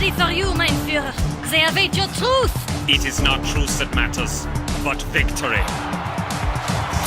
ready for you, mein Führer. They await your truth. It is not truth that matters, but victory.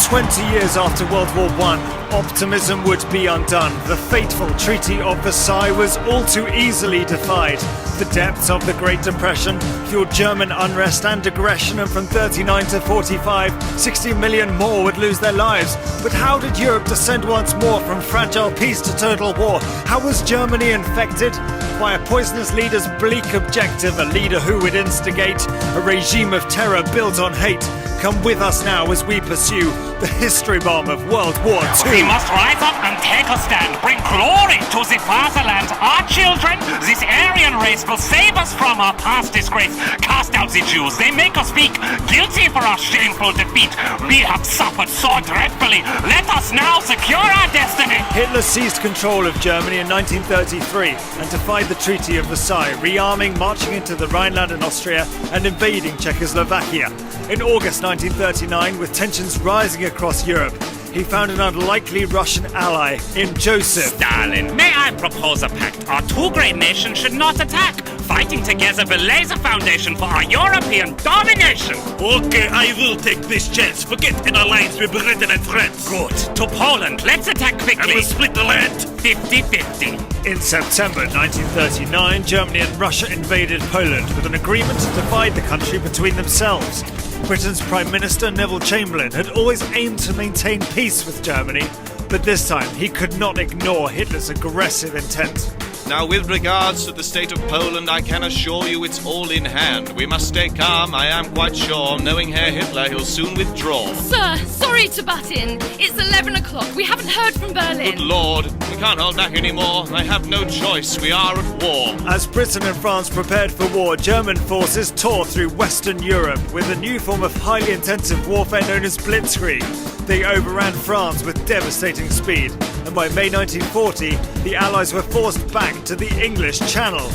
20 years after World War I, optimism would be undone. The fateful Treaty of Versailles was all too easily defied. The depths of the Great Depression fueled German unrest and aggression, and from 39 to 45, 60 million more would lose their lives. But how did Europe descend once more from fragile peace to total war? How was Germany infected? By a poisonous leader's bleak objective, a leader who would instigate a regime of terror built on hate. Come with us now as we pursue the history bomb of World War II. We must rise up and take a stand, bring glory to the fatherland. Our children, this Aryan race will save us from our past disgrace. Cast out the Jews, they make us speak, guilty for our shameful defeat. We have suffered so dreadfully. Let us now secure our destiny. Hitler seized control of Germany in 1933 and defied the Treaty of Versailles, rearming, marching into the Rhineland and Austria, and invading Czechoslovakia. In August 1939, with tensions rising across Europe, he found an unlikely Russian ally in Joseph Stalin, may I propose a pact? Our two great nations should not attack. Fighting together will lay the foundation for our European domination. Okay, I will take this chance. Forget an alliance with Britain and France. Good. To Poland, let's attack quickly. And we'll split the land. 50-50. In September 1939, Germany and Russia invaded Poland with an agreement to divide the country between themselves. Britain's Prime Minister Neville Chamberlain had always aimed to maintain peace with Germany, but this time he could not ignore Hitler's aggressive intent. Now, with regards to the state of Poland, I can assure you it's all in hand. We must stay calm, I am quite sure. Knowing Herr Hitler, he'll soon withdraw. Sir, sorry to butt in. It's 11 o'clock. We haven't heard from Berlin. Good Lord, we can't hold back anymore. I have no choice. We are at war. As Britain and France prepared for war, German forces tore through Western Europe with a new form of highly intensive warfare known as Blitzkrieg. They overran France with devastating speed, and by May 1940, the Allies were forced back to the English Channel.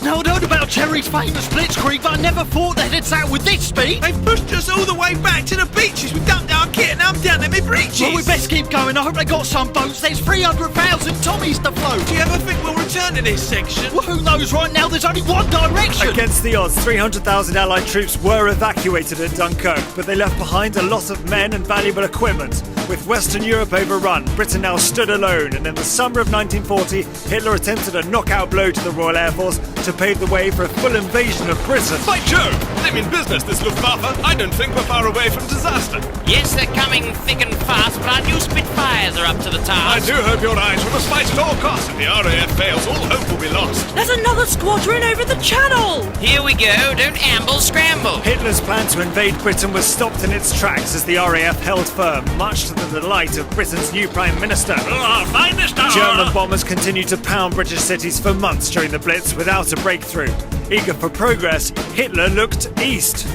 Now, I'd heard about Cherry's famous Blitzkrieg, but I never thought they'd hit out with this speed. They've pushed us all the way back to the beaches. We dumped our kit and I'm down in my breeches. Well, we best keep going. I hope they got some boats. There's 300,000 Tommies to float. Do you ever think we'll return to this section? Well, who knows? Right now, there's only one direction. Against the odds, 300,000 Allied troops were evacuated at Dunkirk, but they left behind a lot of men and valuable equipment. With Western Europe overrun, Britain now stood alone, and in the summer of 1940, Hitler attempted a knockout blow to the Royal Air Force to pave the way for a full invasion of Britain. By Jove! They mean business, this Luftwaffe. I don't think we're far away from disaster. Yes, they're coming thick and fast, but our new Spitfires are up to the task. I do hope you're right. We must fight at all costs. If the RAF fails, all hope will be lost. There's another squadron over the channel! Here we go. Don't amble, scramble. Hitler's plan to invade Britain was stopped in its tracks as the RAF held firm, much to the delight of Britain's new Prime Minister. German bombers continued to pound British cities for months during the Blitz without a breakthrough. Eager for progress, Hitler looked east.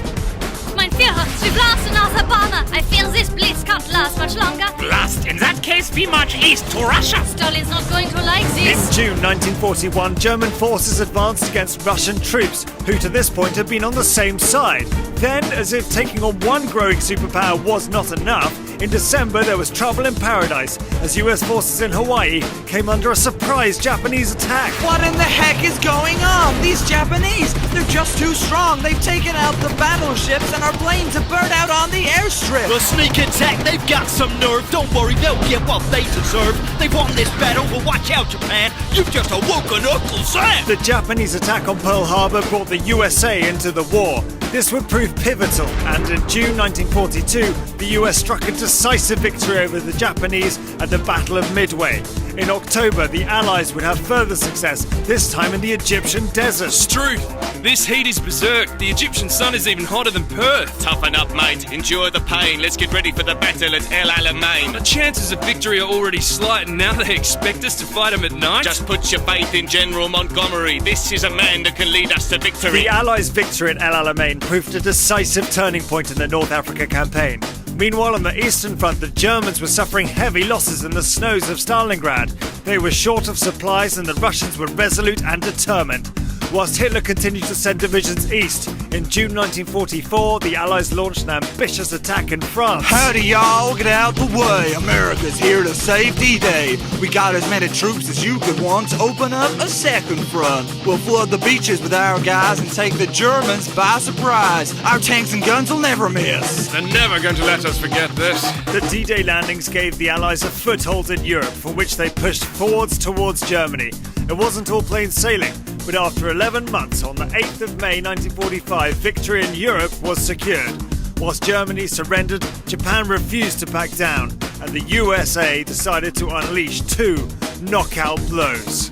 Mein Führer, we blast another bomber. I fear this blitz can't last much longer. Blast? In that case, we march east to Russia. Stalin's not going to like this. In June 1941, German forces advanced against Russian troops, who to this point had been on the same side. Then, as if taking on one growing superpower was not enough, in December there was trouble in paradise as US forces in Hawaii came under a surprise Japanese attack. What in the heck is going on? These Japanese, they're just too strong. They've taken out the battleships and our planes have burned out on the airstrip. The sneak attack, they've got some nerve. Don't worry, they'll get what they deserve. They've won this battle, but watch out, Japan. You've just awoken Uncle Sam. The Japanese attack on Pearl Harbor brought the USA into the war. This would prove pivotal, and in June 1942, the US struck a decisive victory over the Japanese at the Battle of Midway. In October, the Allies would have further success, this time in the Egyptian desert. Struth! This heat is berserk. The Egyptian sun is even hotter than Perth. Toughen up, mate. Endure the pain. Let's get ready for the battle at El Alamein. The chances of victory are already slight, and now they expect us to fight them at night? Just put your faith in General Montgomery. This is a man that can lead us to victory. The Allies' victory at El Alamein proved a decisive turning point in the North Africa campaign. Meanwhile, on the Eastern Front, the Germans were suffering heavy losses in the snows of Stalingrad. They were short of supplies and the Russians were resolute and determined. Whilst Hitler continued to send divisions east, in June 1944, the Allies launched an ambitious attack in France. Howdy, y'all. Get out the way. America's here to save D-Day. We got as many troops as you could want to open up a second front. We'll flood the beaches with our guys and take the Germans by surprise. Our tanks and guns will never miss. They're never going to let us forget this. The D-Day landings gave the Allies a foothold in Europe, from which they pushed forwards towards Germany. It wasn't all plain sailing, but after 11 months, on the 8th of May 1945, victory in Europe was secured. Whilst Germany surrendered, Japan refused to back down, and the USA decided to unleash 2 knockout blows.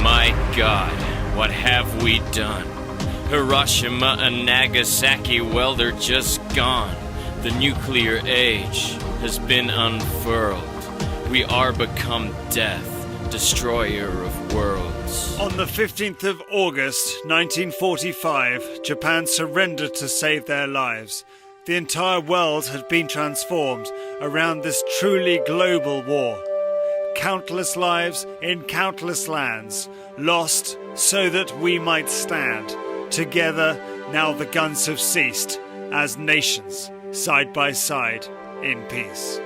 My God, what have we done? Hiroshima and Nagasaki, well, they're just gone. The nuclear age has been unfurled. We are become death, destroyer of worlds. On the 15th of August 1945, Japan surrendered to save their lives. The entire world had been transformed around this truly global war. Countless lives in countless lands, lost so that we might stand. Together, now the guns have ceased, as nations, side by side, in peace.